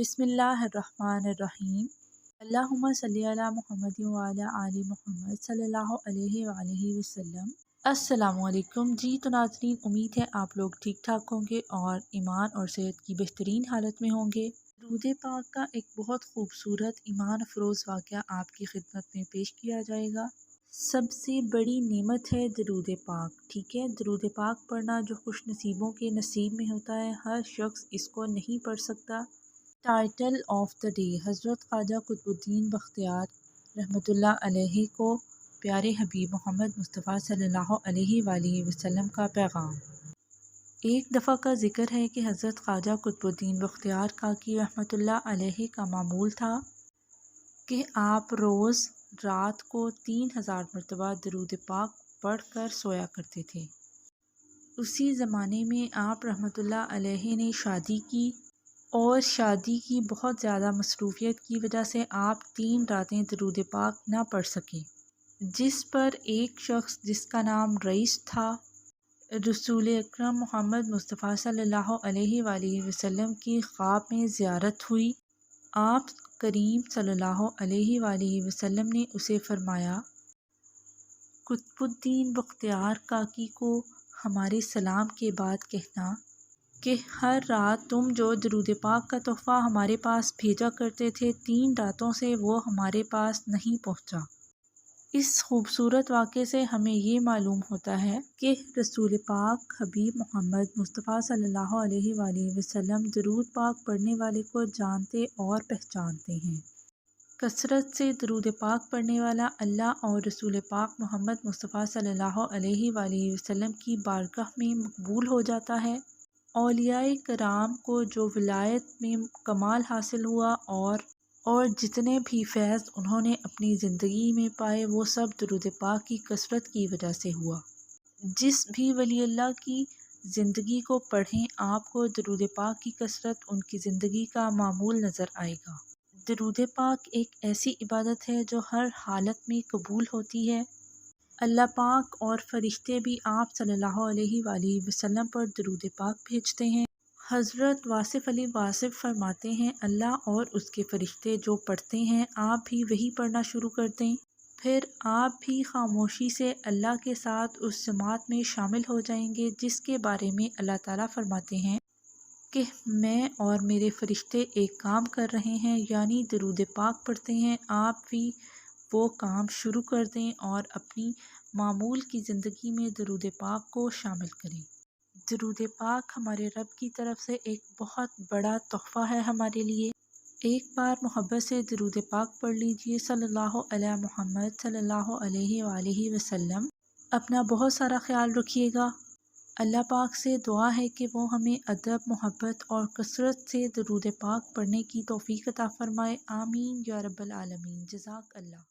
बिस्मिल्लाहिर्रहमानिर्रहीम। अल्लाहुम्मा सल्ली अला मुहम्मद व अला आलि मुहम्मद सल्लल्लाहु अलैहि वसल्लम। अस्सलामु अलैकुम जी। तो नाज़रीन, उम्मीद है आप लोग ठीक ठाक होंगे और ईमान और सेहत की बेहतरीन हालत में होंगे। दरूद पाक का एक बहुत खूबसूरत ईमान अफरोज़ वाक़या आपकी खिदमत में पेश किया जाएगा। सबसे बड़ी नेमत है दरूद पाक। ठीक है, दरूद पाक पढ़ना जो खुश नसीबों के नसीब में होता है, हर शख्स इसको नहीं पढ़ सकता। टाइटल ऑफ द डे, हज़रत ख्वाजा कुतुबुद्दीन बख्तियार रहमतुल्लाह अलैहि को प्यारे हबीब मोहम्मद मुस्तफ़ा सल्लल्लाहु अलैहि वसल्लम का पैगाम। एक दफ़ा का ज़िक्र है कि हज़रत ख्वाजा कुतुबुद्दीन बख्तियार काकी रहमतुल्लाह अलैहि का मामूल था कि आप रोज़ रात को 3000 मरतबा दरूद पाक पढ़ कर सोया करते थे। उसी ज़माने में आप रहमतुल्लाह अलैहि ने शादी की और शादी की बहुत ज़्यादा मसरूफ़ियत की वजह से आप 3 रातें दरूद पाक ना पढ़ सके, जिस पर एक शख्स जिसका नाम रईस था, रसूल अकरम मोहम्मद मुस्तफ़ा सल्लल्लाहु अलैहि वसल्लम की ख्वाब में ज़ियारत हुई। आप करीम सल्लल्लाहु अलैहि वसल्लम ने उसे फ़रमाया, कुतुबुद्दीन बख्तियार काकी को हमारे सलाम के बाद कहना कि हर रात तुम जो दरूद पाक का तोहफ़ा हमारे पास भेजा करते थे, 3 रातों से वो हमारे पास नहीं पहुंचा। इस खूबसूरत वाक़े से हमें ये मालूम होता है कि रसूल पाक हबीब मोहम्मद मुस्तफ़ा सल्लल्लाहु अलैहि वसल्लम दरूद पाक पढ़ने वाले को जानते और पहचानते हैं। कसरत से दरूद पाक पढ़ने वाला अल्लाह और रसूल पाक मोहम्मद मुस्तफ़ा सल्लल्लाहु अलैहि वसल्लम की बारगाह में मकबूल हो जाता है। औलियाए कराम को जो विलायत में कमाल हासिल हुआ और जितने भी फैज़ उन्होंने अपनी ज़िंदगी में पाए, वो सब दरूद पाक की कसरत की वजह से हुआ। जिस भी वली अल्लाह की ज़िंदगी को पढ़ें, आपको दरूद पाक की कसरत उनकी ज़िंदगी का मामूल नज़र आएगा। दरूद पाक एक ऐसी इबादत है जो हर हालत में कबूल होती है। अल्लाह पाक और फरिश्ते भी आप सल्लल्लाहु अलैहि वसल्लम पर दरूद पाक भेजते हैं। हज़रत वासिफ़ अली वासिफ़ फरमाते हैं, अल्लाह और उसके फरिश्ते जो पढ़ते हैं, आप भी वही पढ़ना शुरू कर दें, फिर आप भी खामोशी से अल्लाह के साथ उस जमात में शामिल हो जाएंगे जिसके बारे में अल्लाह ताला फरमाते हैं कि मैं और मेरे फरिश्ते एक काम कर रहे हैं, यानी दरूद पाक पढ़ते हैं। आप भी वो काम शुरू कर दें और अपनी मामूल की ज़िंदगी में दरूद पाक को शामिल करें। दरूद पाक हमारे रब की तरफ से एक बहुत बड़ा तोहफ़ा है हमारे लिए। एक बार मोहब्बत से दरूद पाक पढ़ लीजिए, सल्लल्लाहु अला मुहम्मद सल्लल्लाहु अलैहि वसल्लम। अपना बहुत सारा ख्याल रखिएगा। अल्लाह पाक से दुआ है कि वो हमें अदब, मोहब्बत और कसरत से दरूद पाक पढ़ने की तौफ़ीक़ अता फ़रमाए। आमीन या रब्बल आलमीन। जज़ाक अल्लाह।